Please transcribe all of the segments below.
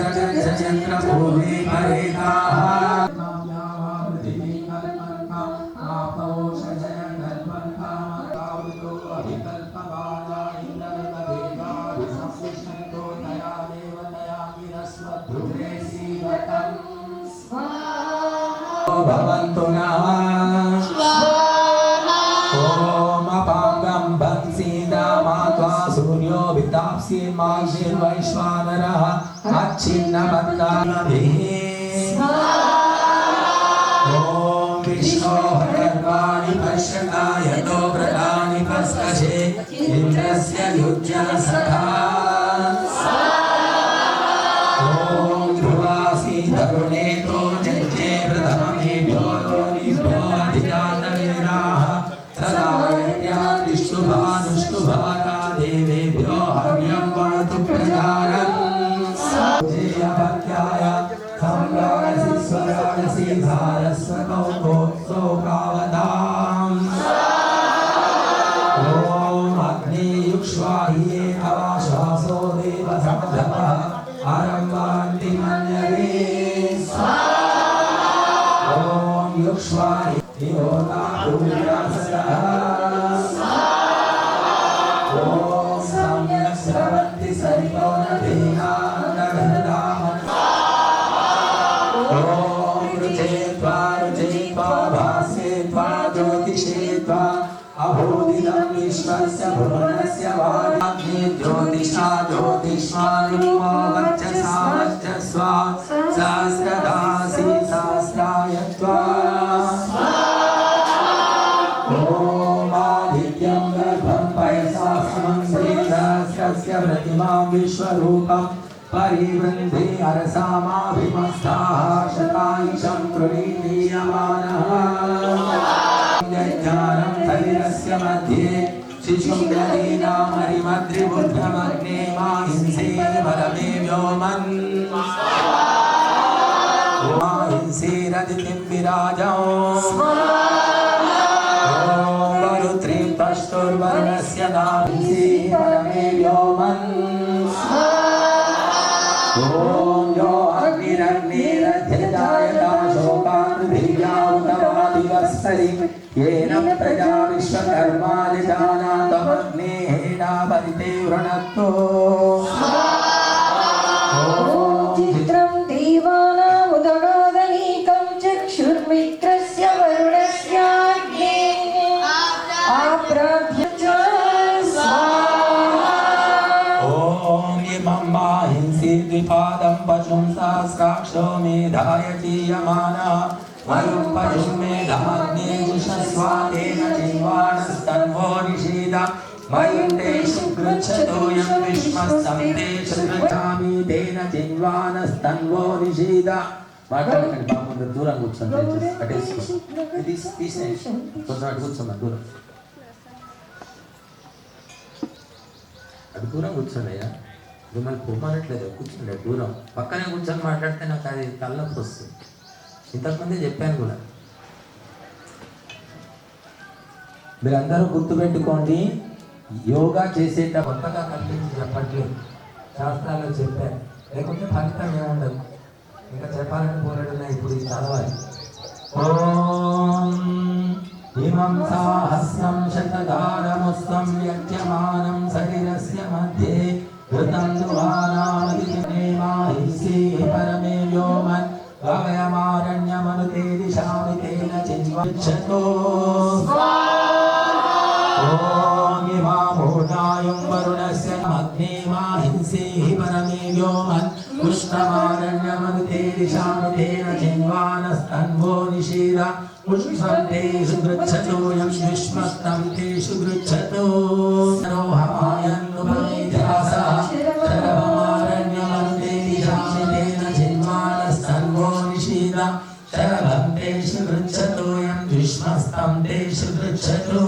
भूमि परेताः भवन्तु नः ॐ अपाङ्गं बन्सीदामात्वा सूर्यो विताप्सीर्माग्निर्वैश्वानरः अच्छिन्नपत्ताभिः ॐ विष्णो सर्वाणि पश्यता यतो व्रतानि पस्कशे इन्द्रस्य युज्या सखा ॐ ध्रुवासि तरुणेतो जज्ञे प्रथममेभ्यो योनिभ्यो अधिजातवेदाः सदा यज्ञातिष्ठुभानुष्ठुभाता देवेभ्यो हव्यं वणतु प्रजानम् जयभक्त्याय सम्राणसि स्वराणसि धारस्वकौ सोकावताम् ॐ अग्नियुक्ष्वाहिये अवाश्वासो देवसमधवः आरम्भान्ति मन्यवे ॐ युक्ष्वाहि योगा पूर्यासरः ॐ सम्यक् स्रवन्ति सरितो नदीनां ॐ रुचेत्वा भास्येत्वा ज्योतिषेत्वा अभूदिदं विश्वस्य भुवनस्य वाग्नि ज्योतिषा ज्योतिष्मानुमो वर्चसा वर्चस्वा सहस्रदासी सहस्रायत्वा ॐ आदित्यं गर्भं पयसा समं श्रीसहस्रस्य प्रतिमां विश्वरूपं परिवृन्धे अरसामाभिमस्ताः शतायुषं प्रणीयमानः ज्ञानं शरीरस्य मध्ये शिशुं दधीनामरिमद्रिबुद्धमग्ने माहिंसे बलमे व्योमन् माहिंसेरदितिं विराजौ ॐ वरुत्रीं पष्टुर्वर्णस्य नाहिंसे बलमे व्योमन् ॐ यो अग्निरग्निरध्यजायता शोकान्धीया उतवादिवस्तरि येन प्रजा विश्वकर्माणि जानातमग्नेहेना परिते वृणक्तो चित्रं देवानामुदगादनीकं चक्षुर्मित्रस्य वरुणस्याग्नेः आप्राभ्य च स्वाहा ॐ इमं माहिंसि द्विपादं पशुं सहस्राक्षो मेधाय चीयमानः वयं पशुं मेधाग्ने जुषस्वा तेन चिन्वानस्तन्वो निषीद वयं तेषु गृच्छतो यं विश्वस्तं तेषु गच्छामि तेन चिन्वानस्तन्वो निषीद మాట్లాడకండి పాపం దూరం కూర్చోండి అటేసుకో ఇది తీసేయండి కొంచెం అటు కూర్చోమ్మా దూరం అటు దూరం కూర్చోండి అయ్యా మిమ్మల్ని పొమ్మనట్లేదు కూర్చోండి దూరం పక్కనే కూర్చొని మాట్లాడితే నాకు అది తలనొప్పి వస్తుంది ఇంతకుముందే చెప్పాను కూడా మీరందరూ గుర్తుపెట్టుకోండి యోగా చేసేట కొత్తగా కల్పించి చెప్పట్లేదు శాస్త్రాల్లో చెప్పారు లేకుంటే ఫలితం ఏముండదు ఇంకా చెప్పాలని పోరాడున్నాయి ఇప్పుడు ఇది చదవాలి ఓం ఇమం సాహస్రం శతధారముస్తం యజ్ఞమానం శరీరస్య మధ్యే ఘృతం దువానామదినే మాహింసే పరమే వ్యోమన్ గగయమారణ్యమనుతే దిశామి తేన చిన్వచ్చతో ఓం ఇమామూఢాయం వరుణస్య అగ్నే మాహింసే పరమే వ్యోమన్ పుష్పమారణ్యమనుతే దిశామి తేన చిన్వానస్తన్వో నిషీద పుష్పం తేషు గృచ్చతో యం విశ్వస్తం తేషు గృచ్చతో రోహమాయన్నుపమేధ్యాస శరభమారణ్యమనుతే దిశామి తేన చిన్వానస్తన్వో నిషీద శరభం తేషు గృచ్చతో యం విశ్వస్తం తేషు గృచ్చతో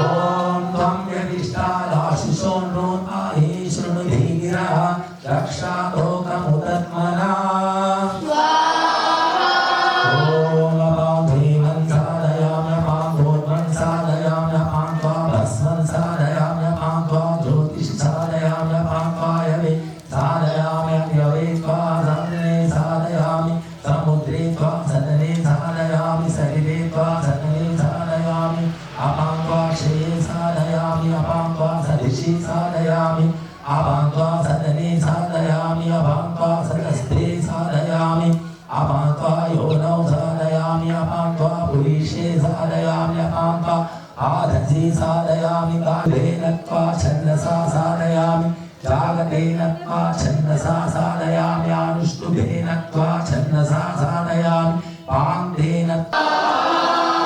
ఓం త్వం యదిష్టాదాశిషోన్నో ఆహే శృణుధి గిరః రక్షాతోకముదత్మనా ఓం అపాం భీమం సాధయామ్యపాం భూత్వం సాధయామ్యపాం త్వా భస్మం సాధయామ్యపాం త్వా జ్యోతిష్ సాధయామ్యపాం త్వాయవే साधयामि आपान्त्वा सदने साधयामि अपान्त्वा सदस्ते साधयामि अपान्त्वा योनौ साधयामि अपान्त्वा पुरीशे साधयामि अपान्त्वा आदसी साधयामि कालेन त्वा छन्दसा साधयामि जागतेन त्वा छन्दसा साधयामि अनुष्टुभेन त्वा छन्दसा साधयामि पान्तेन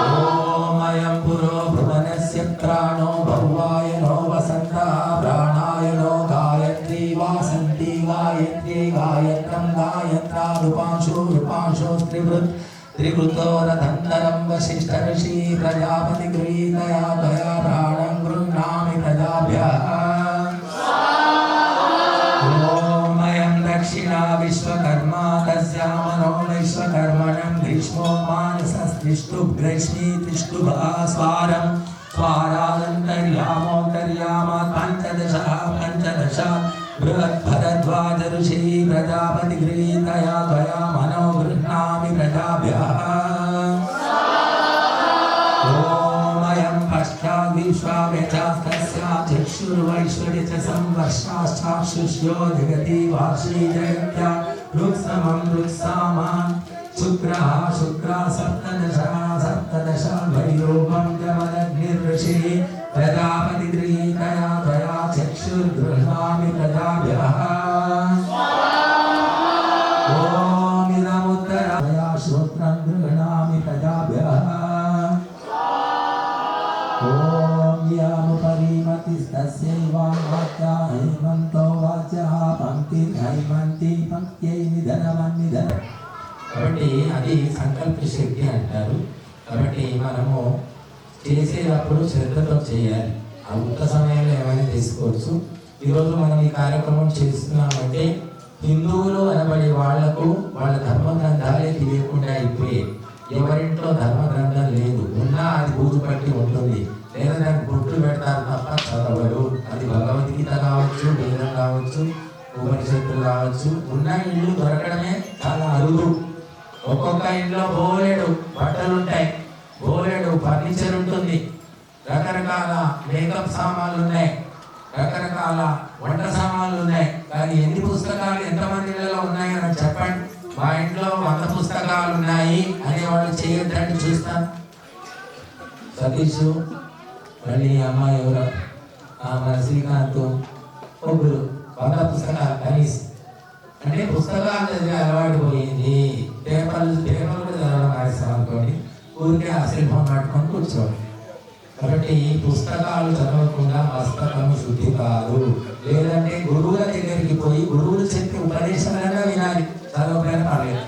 ॐ अयं पुरो भुवनस्य प्राणो भौवायनो वसन्तः प्राणायनो गायत्री वासन्ती गायत्री गायत्रं गायत्रा रूपांशो त्रिवृतो रथन्तरं वसिष्ठऋषि प्रजापति गृहीतया त्वया प्राणं गृह्णामि प्रजाभ्यः ॐ अयं दक्षिणा विश्वकर्मा तस्यामनो विश्वकर्मणं ग्रीष्मो मानसस्तिष्ठुग्रश्मी तिष्ठुभः स्वारं स्वारादन्तर्यामोऽन्तर्यामात् पञ्चदश बृहद्भरद्वाज ऋषि प्रजापति गृहीतया त्वया मनो गृह्णामि प्रजाभ्यः ॐ अयं पश्चाद् विश्वाव्यचास्तस्या चक्षुर्वैश्वर्य च संवर्षाश्चाक्षुष्यो जगति वार्षी जगत्या ऋक्समं ऋक्सामान् शुक्रः सप्तदश वैरूपं जमदग्निर्ऋषिः प्रजापति गृहीतया त्वया चक्षुर्गृह्णामि प्रजाभ्यः ॐ इदमुत्तरया श्रोत्रं गृह्णामि प्रजाभ्यः ॐ यामुपरिमतिस्तस्यैवाच्या हैमन्तो वाच्यः पंक्तिर्हैमन्ती पंक्त्यै निधनमन्निधन కాబట్టి అది సంకల్ప శక్తి అంటారు. కాబట్టి మనము చేసేటప్పుడు శ్రద్ధతో చేయాలి. ఆ ఉత్త సమయంలో ఏమైనా తీసుకోవచ్చు. ఈరోజు మనం ఈ కార్యక్రమం చేస్తున్నామంటే హిందువులు అనబడే వాళ్లకు వాళ్ళ ధర్మ గ్రంథాలే తెలియకుండా అయిపోయాయి. ఎవరింట్లో ధర్మ గ్రంథం లేదు, ఉన్నా అది బూజు పట్టి ఉంటుంది, లేదా దానికి బొట్లు పెడతారు తప్ప చదవరు. అది భగవద్గీత కావచ్చు, వేదం కావచ్చు, ఉపనిషత్తులు కావచ్చు. ఉన్న ఇల్లు దొరకడమే చాలా అరుదు. ఒక్కొక్క ఇంట్లో బోలెడు బట్టలు ఉంటాయి, బోలెడు ఫర్నిచర్ ఉంటుంది, రకరకాల మేకప్ సామాన్లు ఉన్నాయి, రకరకాల వంట సామాన్లు ఉన్నాయి. కానీ ఎన్ని పుస్తకాలు ఎంతమంది ఇళ్ళలో ఉన్నాయో నాకు చెప్పండి. మా ఇంట్లో 100 పుస్తకాలు ఉన్నాయి అనేవాళ్ళు చేయొద్దండి. చూస్తాను. సతీష్, మళ్ళీ అమ్మాయి ఎవరో మన శ్రీకాంత్, ముగ్గురు 100 పుస్తకాలు కనీసం. అంటే పుస్తకాలు చదివే అలవాటు పోయింది. పేపర్లు కూడా చదవడం ఆలస్యం అనుకోండి, ఊరికే అశ్రీభం పట్టుకొని కూర్చోండి. కాబట్టి పుస్తకాలు చదవకుండా మస్తకం శుద్ధి కాదు. లేదంటే గురువుల దగ్గరికి పోయి గురువులు చెప్పే ఉపదేశాలన్నా వినాలి, చదవకపోయినా పర్లేదు.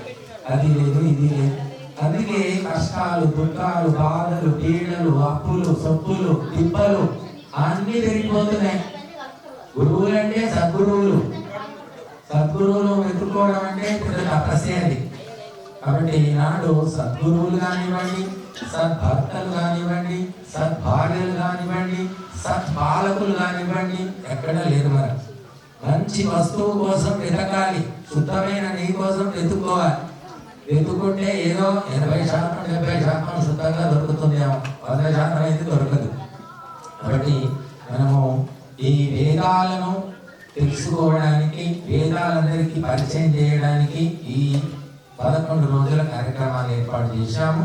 అది లేదు, ఇది లేదు. అందుకే కష్టాలు, దుఃఖాలు, బాధలు, పీడలు, అప్పులు, సొప్పులు, తిప్పలు అన్నీ పెరిగిపోతున్నాయి. గురువులంటే సద్గురువులు, సద్గురువులు వెతుక్కోవడం అంటే పెద్ద తపస్సే అది. కాబట్టి ఈనాడు సద్గురువులు కానివ్వండి, సద్భక్తులు కానివ్వండి, సద్భార్యలు కానివ్వండి, సత్పాలకులు కానివ్వండి, ఎక్కడ లేదు. మరి మంచి వస్తువు కోసం వెతకాలి, శుద్ధమైన నీ కోసం వెతుక్కోవాలి. వెతుక్కుంటే ఏదో 80% 70% శుద్ధంగా దొరుకుతుందేమో, 100% అయితే దొరకదు. కాబట్టి మనము ఈ వేదాలను తెలుసుకోవడానికి, వేదాలందరికీ పరిచయం చేయడానికి ఈ 11 రోజుల కార్యక్రమాలు ఏర్పాటు చేశాము.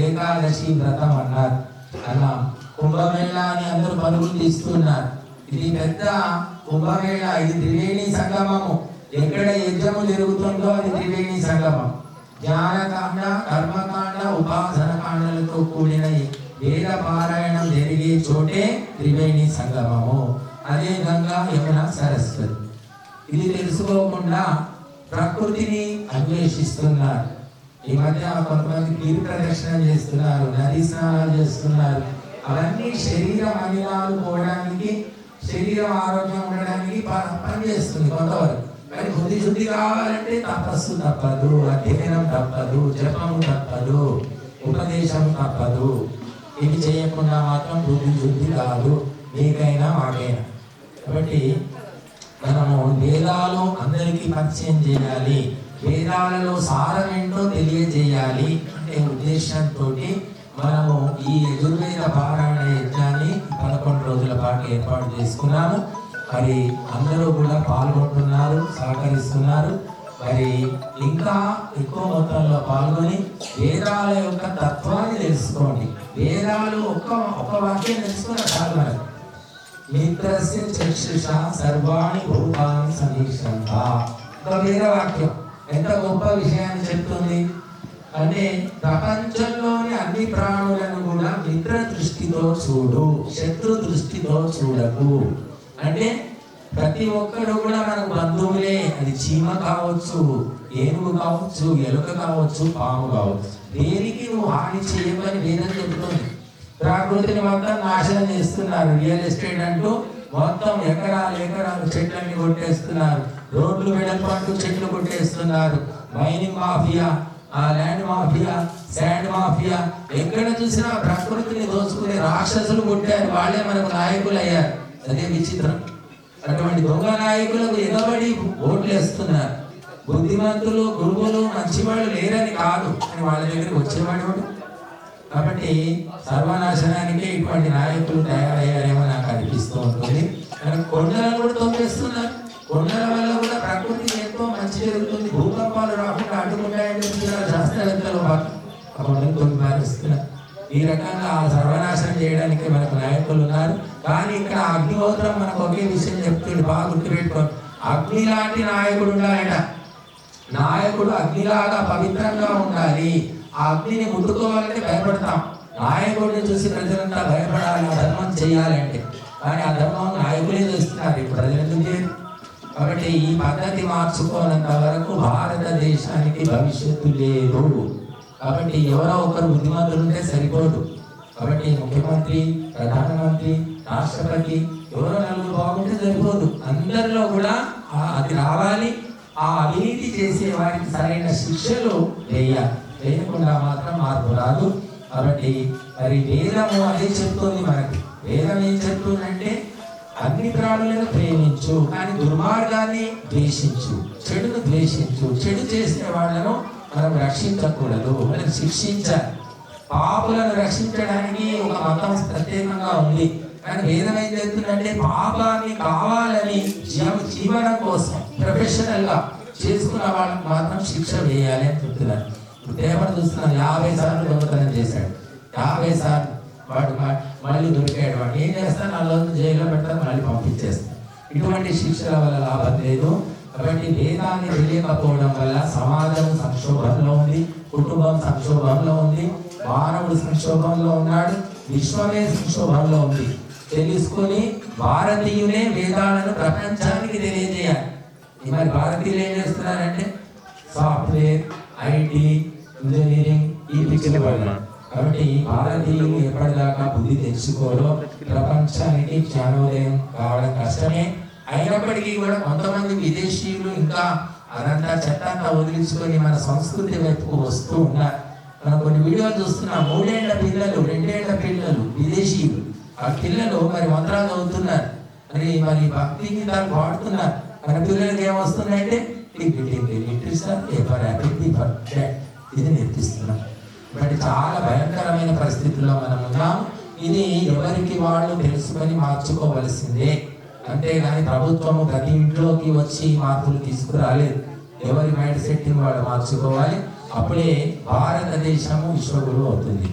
ఏకాదశి వ్రతం అన్నారు. అలా కుంభమేళా అని అందరూ పరుగులు తీస్తున్నారు. ఇది పెద్ద కుంభమేళా, ఇది త్రివేణి సంగమము. ఎక్కడ యజ్ఞము జరుగుతుందో అది త్రివేణి సంగమం. జ్ఞానకాండ, కర్మకాండ, ఉపాసన కాండలతో కూడిన వేద పారాయణం జరిగే చోటే త్రివేణి సంగమము. అదే గంగా, యమున, సరస్వతి. ఇది తెలుసుకోకుండా ప్రకృతిని అన్వేషిస్తున్నారు. ఈ మధ్య కొంతమంది గిరి ప్రదక్షిణ చేస్తున్నారు, నదీ స్నానాలు చేస్తున్నారు. అవన్నీ శరీర మలినాలు పోవడానికి, శరీరం ఆరోగ్యం ఉండడానికి పనిచేస్తుంది కొంతవరకు. కానీ బుద్ధి శుద్ధి కావాలంటే తపస్సు తప్పదు, అధ్యయనం తప్పదు, జపము తప్పదు, ఉపదేశం తప్పదు. ఇవి చేయకుండా మాత్రం బుద్ధి శుద్ధి కాదు, మీకైనా మాకైనా. కాబట్టి మనము వేదాలు అందరికీ పరిచయం చేయాలి, వేదాలలో సారం ఏంటో తెలియజేయాలి అనే ఉద్దేశంతో మనము ఈ యజుర్వేద పారాయణ యజ్ఞాన్ని 11 రోజుల పాటు ఏర్పాటు చేసుకున్నాము. మరి అందరూ కూడా పాల్గొంటున్నారు, సహకరిస్తున్నారు. మరి ఇంకా ఎక్కువ మొత్తంలో పాల్గొని వేదాల యొక్క తత్వాన్ని తెలుసుకోండి. వేదాలు ఒక్క వాక్యం తెలుసుకున్న చాలు మనకు. మిత్రస్య చక్షుష సర్వాణి భూతాన్ని సమీక్షంత. ఒక వేద వాక్యం ఎంత గొప్ప విషయాన్ని చెప్తుంది అంటే, ప్రపంచంలోని అన్ని ప్రాణులను కూడా మిత్ర దృష్టితో చూడు, శత్రు దృష్టితో చూడకు. అంటే ప్రతి ఒక్కరు కూడా మనకు బంధువులే. అది చీమ కావచ్చు, ఏనుగు కావచ్చు, ఎలుక కావచ్చు, పాము కావచ్చు. దేనికి నువ్వు హాని చేయమని వేదం చెబుతుంది. ప్రకృతిని మొత్తం నాశనం చేస్తున్నారు. రియల్ ఎస్టేట్ అంటూ మొత్తం ఎకరాలు చెట్లన్నీ కొట్టేస్తున్నారు. రోడ్లు వెడల్పంటూ చెట్లు కొట్టేస్తున్నారు. Mining mafia, land mafia, sand mafia, ఎక్కడ చూసినా ప్రకృతిని దోచుకునే రాక్షసులు పుట్టారు. వాళ్ళే మనకు నాయకులు అయ్యారు. అదే విచిత్రం. అటువంటి దొంగ నాయకులకు ఎగబడి ఓట్లు వేస్తున్నారు. బుద్ధిమంతులు, గురువులు, మంచివాళ్ళు లేరని కాదు, అని వాళ్ళ దగ్గరికి వచ్చేవాడు. కాబట్టి సర్వనాశనానికి ఇటువంటి నాయకులు తయారయ్యారేమో నాకు అనిపిస్తూ ఉంటుంది. కొండలను కూడా తొక్కేస్తున్నారు. కొండల వల్ల కూడా ప్రకృతికి ఎంతో మంచి జరుగుతుంది. భూకంపాలు రాకుండా అడ్డుకుంటాయని చెప్తున్నారు శాస్త్రవేత్తలు. కొండలు తొమ్మిది మారుస్తున్నారు. ఈ రకంగా సర్వనాశనం చేయడానికి మనకు నాయకులు ఉన్నారు. కానీ ఇక్కడ అగ్నిహోత్రం మనకు ఒకే విషయం చెప్తుంది, బాగా గుర్తుపెట్టుకో. అగ్ని లాంటి నాయకుడు ఉండాలట. నాయకుడు అగ్నిలాగా పవిత్రంగా ఉండాలి. ఆ అగ్నిని ముట్టుకోవాలంటే భయపడతాం. నాయకుడిని చూసి ప్రజలంతా భయపడాలి, ఆ ధర్మం చేయాలంటే. కానీ ఆ ధర్మం నాయకులే చేస్తున్నారు, ఇప్పుడు ప్రజలు చేయరు. కాబట్టి ఈ పద్ధతి మార్చుకోనంత వరకు భారతదేశానికి భవిష్యత్తు లేదు. కాబట్టి ఎవరో ఒకరు బుద్ధిమంతులు ఉంటే సరిపోదు. కాబట్టి ముఖ్యమంత్రి, ప్రధానమంత్రి, రాష్ట్రపతి ఎవరో నలుగురు బాగుంటే సరిపోదు. అందరిలో కూడా అది రావాలి. ఆ అవినీతి చేసే వారికి సరైన శిక్షలు వేయాలి. వేయకుండా మాత్రం మార్పు రాదు. కాబట్టి మరి వేదము అదే చెప్తుంది మనకి. వేదం ఏం చెప్తుందంటే, అన్ని ప్రాణులను ప్రేమించు, కానీ దుర్మార్గాన్ని ద్వేషించు, చెడును ద్వేషించు. చెడు చేసే వాళ్ళను మనం రక్షించకూడదు, వాళ్ళని శిక్షించాలి. పాపులను రక్షించడానికి ఒక మతం ప్రత్యేకంగా ఉంది. కానీ వేదం ఏం చెప్తుందంటే, పాపాన్ని కావాలని జీవనం కోసం ప్రొఫెషనల్ గా చేసుకున్న వాళ్ళకి మాత్రం శిక్ష వేయాలి అని చెప్తున్నారు. పేపర్ చూస్తున్నాను, 50 సార్లు దొంగతనం చేశాడు. 50 సార్లు వాడు మళ్ళీ దొరికాడు. వాడు ఏం చేస్తాను, అలా జైల్లో పెడతాను, మళ్ళీ పంపించేస్తాను. ఇటువంటి శిక్షల వల్ల లాభం లేదు. కాబట్టి వేదాన్ని తెలియకపోవడం వల్ల సమాజం సంక్షోభంలో ఉంది, కుటుంబం సంక్షోభంలో ఉంది, మానవుడు సంక్షోభంలో ఉన్నాడు, విశ్వమే సంక్షోభంలో ఉంది. తెలుసుకొని భారతీయులే వేదాలను ప్రపంచానికి తెలియజేయాలి. మరి భారతీయులు ఏం చేస్తున్నారంటే సాఫ్ట్వేర్, ఐటీ, ఇంజనీరింగ్ ఈ పిచ్చిలు పడినారు. కాబట్టి భారతీయులు ఎప్పటిదాకా బుద్ధి తెచ్చుకోరో ప్రపంచానికి జ్ఞానోదయం కావడం కష్టమే. అయినప్పటికీ కూడా కొంతమంది విదేశీయులు ఇంకా అదంతా చెత్తంతా వదిలించుకొని మన సంస్కృతి వైపుకు వస్తూ ఉన్నారు. మనం కొన్ని వీడియోలు చూస్తున్నాం. 3 ఏళ్ల పిల్లలు, 2 ఏళ్ల పిల్లలు విదేశీయులు. ఆ పిల్లలు మరి మంత్రాలు చదువుతున్నారు, మరి భక్తి గీతాలు పాడుతున్నారు. మన పిల్లలకి ఏమొస్తున్నాయంటే ఇది నేర్పిస్తున్నాం. బట్ చాలా భయంకరమైన పరిస్థితుల్లో మనం ఉన్నాం. ఇది ఎవరికి వాళ్ళు తెలుసుకొని మార్చుకోవలసిందే. అంతేగాని ప్రభుత్వము ప్రతి ఇంట్లోకి వచ్చి మార్పులు తీసుకురాలేదు. ఎవరి మైండ్ సెట్ ని వాళ్ళు మార్చుకోవాలి. అప్పుడే భారతదేశము విశ్వగురువు అవుతుంది.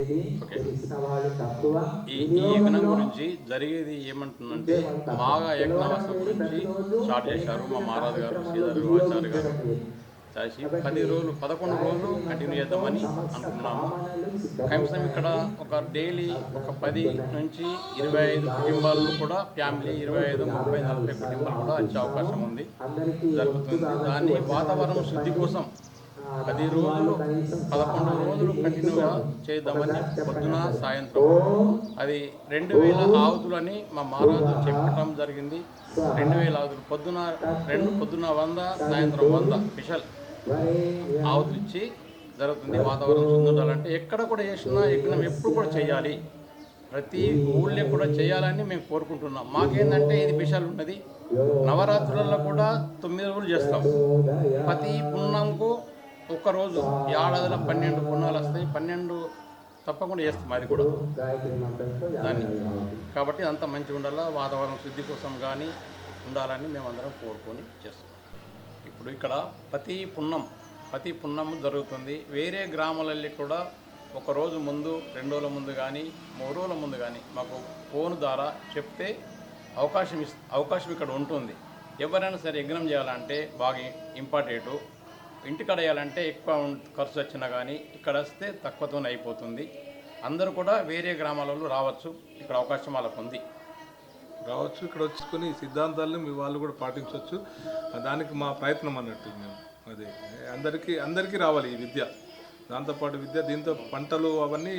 తెలిసిన వాళ్ళు తక్కువ. ఈ యజ్ఞం గురించి జరిగేది ఏమంటుందంటే బాగా యజ్ఞావస్థ గురించి స్టార్ట్ చేశారు మా మహారాజు గారు శ్రీధర్ ఆచార్య గారు చేసి 10 రోజులు 11 రోజులు కంటిన్యూ చేద్దామని అనుకున్నాము. కనీసం ఇక్కడ ఒక డైలీ ఒక 10 నుంచి 25 కుటుంబాలు కూడా ఫ్యామిలీ 25, 30, 40 కుటుంబాలు కూడా వచ్చే అవకాశం ఉంది జరుగుతుంది. దాన్ని వాతావరణం శుద్ధి కోసం 10 రోజులు 11 రోజులు కంటిన్యూగా చేద్దామని పొద్దున సాయంత్రం అది 2000 ఆవుతులని మా మహారాజు చెప్పడం జరిగింది. 2000 ఆవుతులు పొద్దున 100 సాయంత్రం 100 స్పెషల్ ఆవుతులు ఇచ్చి జరుగుతుంది. వాతావరణం శుద్ధి ఉండాలంటే ఎక్కడ కూడా చేసినా యజ్ఞం ఎప్పుడు కూడా చేయాలి, ప్రతి ఊళ్ళో కూడా చేయాలని మేము కోరుకుంటున్నాం. మాకేంటంటే ఇది స్పెషల్ ఉన్నది. నవరాత్రులలో కూడా 9 రోజులు చేస్తాం. ప్రతి పున్నంకు ఒక్కరోజు ఏడాదిలో 12 పున్నాలు వస్తాయి. 12 తప్పకుండా చేస్తాం అది కూడా దాన్ని. కాబట్టి అంత మంచిగా ఉండాలా, వాతావరణం శుద్ధి కోసం కానీ ఉండాలని మేమందరం కోరుకొని చేస్తాం. ఇప్పుడు ఇక్కడ ప్రతి పున్నము జరుగుతుంది. వేరే గ్రామాలలో కూడా ఒక రోజు ముందు 2 రోజుల ముందు కానీ 3 రోజుల ముందు కానీ మాకు ఫోన్ ద్వారా చెప్తే అవకాశం ఇక్కడ ఉంటుంది. ఎవరైనా సరే యజ్ఞం చేయాలంటే బాగా ఇంపార్టెంట్. ఇంటికాడ వేయాలంటే ఎక్కువ ఖర్చు వచ్చినా కానీ ఇక్కడ వస్తే తక్కువతోనే అయిపోతుంది. అందరూ కూడా వేరే గ్రామాలలో రావచ్చు, ఇక్కడ అవకాశం వాళ్ళకు ఉంది. రావచ్చు, ఇక్కడ వచ్చుకొని ఈ సిద్ధాంతాలను మీ వాళ్ళు కూడా పాటించవచ్చు. దానికి మా ప్రయత్నం అన్నట్టు మేము అదే అందరికీ రావాలి ఈ విద్య. దాంతోపాటు విద్య దీంతో పంటలు అవన్నీ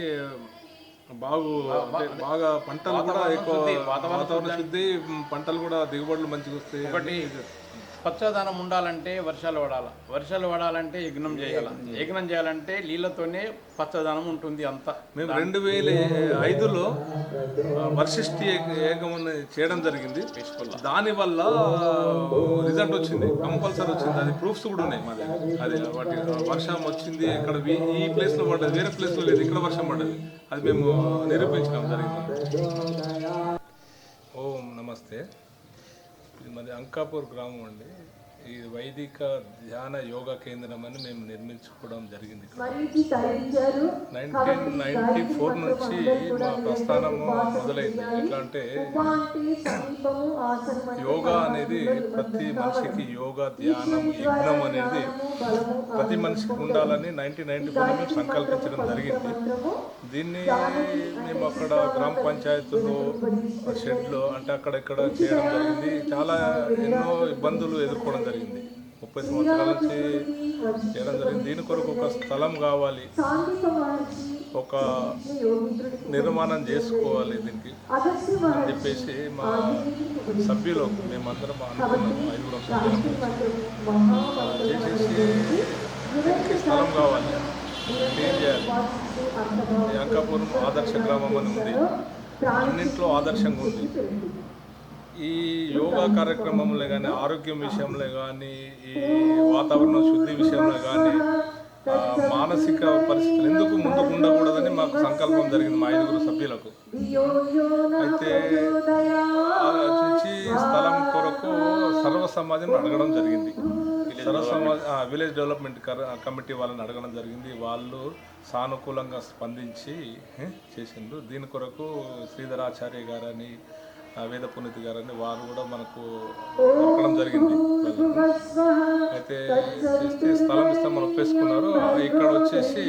బాగా పంటలు కూడా ఎక్కువ వాతావరణ శుద్ధి, పంటలు కూడా దిగుబడులు మంచిగా వస్తాయి. ఒకటి పచ్చదనం ఉండాలంటే వర్షాలు పడాలంటే యజ్ఞం చేయాలంటే నీళ్ళతోనే పచ్చదనం ఉంటుంది. అంతా మేము 2005లో వర్షిష్టి ఏకం చేయడం జరిగింది. దానివల్ల రిజల్ట్ వచ్చింది, కంపల్సరీ వచ్చింది. అది ప్రూఫ్స్ కూడా ఉన్నాయి మాది. అది వాటి వర్షం వచ్చింది, ఇక్కడ ఈ ప్లేస్లో పడ్డది, వేరే ప్లేస్లో లేదు, ఇక్కడ వర్షం పడ్డది. అది మేము నిరూపించడం జరిగింది. ఓం నమస్తే. ఇది మాది అంకాపూర్ గ్రామం అండి. ఈ వైదిక ధ్యాన యోగా కేంద్రం అని మేము నిర్మించుకోవడం జరిగింది. 1994 నుంచి మా ప్రస్థానము మొదలైంది. ఎట్లా అంటే యోగా అనేది ప్రతి మనిషికి, యోగా ధ్యానం యజ్ఞం అనేది ప్రతి మనిషికి ఉండాలని 1994 మేము సంకల్పించడం జరిగింది. దీన్ని మేము అక్కడ గ్రామ పంచాయతీలో షెడ్లో అంటే అక్కడెక్కడ చేయడం జరిగింది. చాలా ఎన్నో ఇబ్బందులు ఎదుర్కోవడం జరిగింది. 30 సంవత్సరాల నుంచి చేయడం జరిగింది. దీని కొరకు ఒక స్థలం కావాలి, ఒక నిర్మాణం చేసుకోవాలి దీనికి అని చెప్పేసి మా సభ్యులు మేమందరం అనుకున్నాము. 5 సభ్యులు చేసేసి దీనికి స్థలం కావాలి, క్లీన్ చేయాలి. అంకాపురం ఆదర్శ గ్రామం అని ఉంది, అన్నింట్లో ఆదర్శంగా ఉంది. ఈ యోగా కార్యక్రమంలో కానీ, ఆరోగ్యం విషయంలో కానీ, ఈ వాతావరణ శుద్ధి విషయంలో కానీ, మానసిక పరిస్థితులు ఎందుకు ముందుకు ఉండకూడదని మాకు సంకల్పం జరిగింది మా 5 సభ్యులకు. అయితే ఆలోచించి స్థలం కొరకు సర్వ సమాజం అడగడం జరిగింది. విలేజ్ డెవలప్మెంట్ కమిటీ వాళ్ళని అడగడం జరిగింది. వాళ్ళు సానుకూలంగా స్పందించి చేసిండ్రు. దీని కొరకు శ్రీధరాచార్య గారని, వేద పునీతి గారని వారు కూడా మనకు దొరకడం జరిగింది. అయితే చేస్తే స్థలం ఇస్తామని ఒప్పేసుకున్నారు. ఇక్కడ వచ్చేసి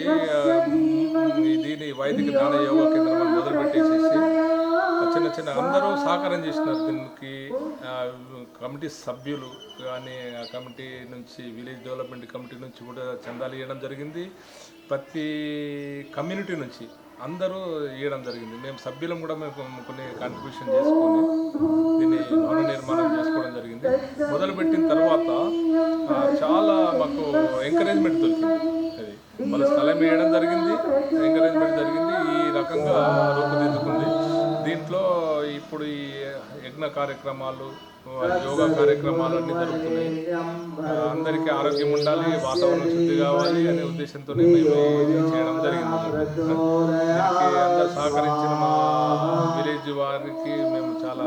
దీని వైదిక ధ్యాన యోగా కేంద్రం మొదలుపెట్టేసేసి చిన్న అందరూ సహకారం చేసినారు. దీనికి కమిటీ సభ్యులు కానీ, ఆ కమిటీ నుంచి విలేజ్ డెవలప్మెంట్ కమిటీ నుంచి కూడా చందాలు ఇవ్వడం జరిగింది. ప్రతి కమ్యూనిటీ నుంచి అందరూ ఇవ్వడం జరిగింది. మేము సభ్యులం కూడా మేము కొన్ని కాంట్రిబ్యూషన్ చేసుకొని దీన్ని భవన నిర్మాణం చేసుకోవడం జరిగింది. మొదలుపెట్టిన తర్వాత చాలా మాకు ఎంకరేజ్మెంట్ దొరికింది. అది వాళ్ళ స్థలం వేయడం జరిగింది, ఎంకరేజ్మెంట్ జరిగింది. ఈ రకంగా రూపుదిద్దుకుంది. దీంట్లో ఇప్పుడు ఈ యజ్ఞ కార్యక్రమాలు, యోగా కార్యక్రమాలు అన్నీ జరుగుతున్నాయి. అందరికీ ఆరోగ్యం ఉండాలి, వాతావరణం శుద్ధి కావాలి అనే ఉద్దేశంతో మేము చేయడం జరిగింది. దీనికి అందరూ సహకరించిన మా విలేజ్ వారికి మేము చాలా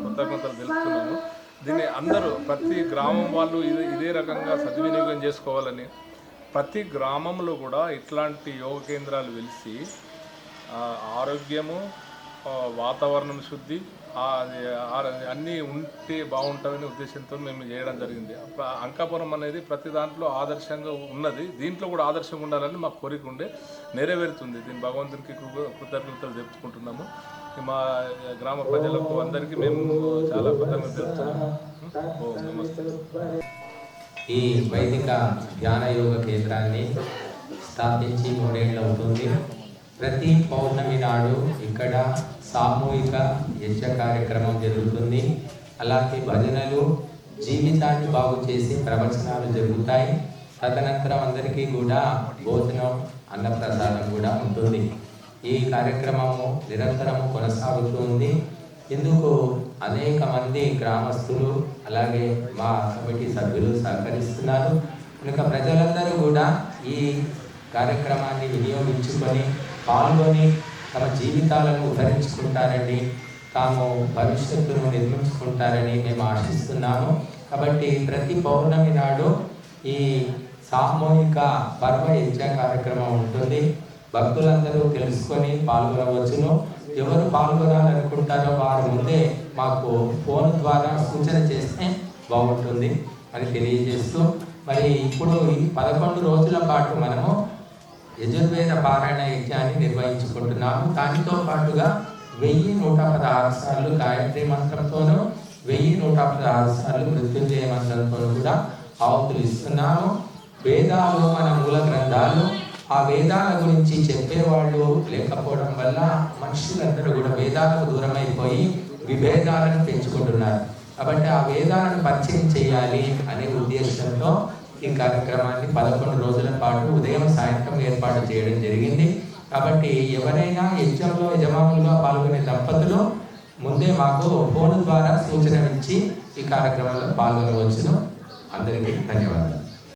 కృతజ్ఞతలు తెలుపుతున్నాము. దీన్ని అందరూ ప్రతి గ్రామం వాళ్ళు ఇదే రకంగా సద్వినియోగం చేసుకోవాలని ప్రతి గ్రామంలో కూడా ఇట్లాంటి యోగ కేంద్రాలు వెలిసి ఆరోగ్యము, వాతావరణం శుద్ధి అన్నీ ఉంటే బాగుంటుందనే ఉద్దేశంతో మేము చేయడం జరిగింది. అంకాపురం అనేది ప్రతి దాంట్లో ఆదర్శంగా ఉన్నది. దీంట్లో కూడా ఆదర్శంగా ఉండాలని మాకు కోరిక ఉండే నెరవేరుతుంది. దీన్ని భగవంతునికి కృతజ్ఞతలు చెప్పుకుంటున్నాము. మా గ్రామ ప్రజలకు అందరికీ మేము చాలా కృతజ్ఞతలు తెలుపుతున్నాము. నమస్తే. ఈ వైదిక ధ్యాన యోగ కేంద్రాన్ని స్థాపించి 3 ఏళ్ళు అవుతుంది. ప్రతి పౌర్ణమి నాడు ఇక్కడ సామూహిక యజ్ఞ కార్యక్రమం జరుగుతుంది. అలాగే భజనలు, జీవితాన్ని బాగు చేసి ప్రవచనాలు జరుగుతాయి. తదనంతరం అందరికీ కూడా భోజనం, అన్నప్రసాదం కూడా ఉంటుంది. ఈ కార్యక్రమము నిరంతరము కొనసాగుతుంది. ఇందుకు అనేక మంది గ్రామస్తులు అలాగే మా కమిటీ సభ్యులు సహకరిస్తున్నారు. కనుక ప్రజలందరూ కూడా ఈ కార్యక్రమాన్ని వినియోగించుకొని పాల్గొని తమ జీవితాలను ఉద్ధరించుకుంటారని, తాము భవిష్యత్తును నిర్మించుకుంటారని మేము ఆశిస్తున్నాము. కాబట్టి ప్రతి పౌర్ణమి నాడు ఈ సామూహిక పర్వ యజ్ఞ కార్యక్రమం ఉంటుంది. భక్తులందరూ తెలుసుకొని పాల్గొనవచ్చును. ఎవరు పాల్గొనాలనుకుంటారో వారు ముందే మాకు ఫోన్ ద్వారా సూచన చేస్తే బాగుంటుంది అని తెలియజేస్తూ, మరి ఇప్పుడు ఈ 11 రోజుల పాటు మనము యజుర్వేద పారాయణ యజ్ఞాన్ని నిర్వహించుకుంటున్నాము. దానితో పాటుగా 1116 సార్లు గాయత్రి మంత్రంతోనూ 1116 సార్లు మృత్యుంజయ మంత్రంతోనూ కూడా ఆహుతులు ఇస్తున్నాము. వేదాలు మన మూల గ్రంథాలు. ఆ వేదాల గురించి చెప్పేవాళ్ళు లేకపోవడం వల్ల మనుషులందరూ కూడా వేదాలకు దూరమైపోయి విభేదాలను పెంచుకుంటున్నారు. కాబట్టి ఆ వేదాలను పరిచయం చేయాలి అనే ఉద్దేశంతో ఈ కార్యక్రమాన్ని 11 రోజుల పాటు ఉదయం సాయంత్రం ఏర్పాటు చేయడం జరిగింది. కాబట్టి ఎవరైనా యజ్ఞంలో యజమానులుగా పాల్గొనే దంపతులు ముందే మాకు ఫోన్ ద్వారా సూచన ఇచ్చి ఈ కార్యక్రమంలో పాల్గొనవచ్చును. అందరికీ ధన్యవాదాలు.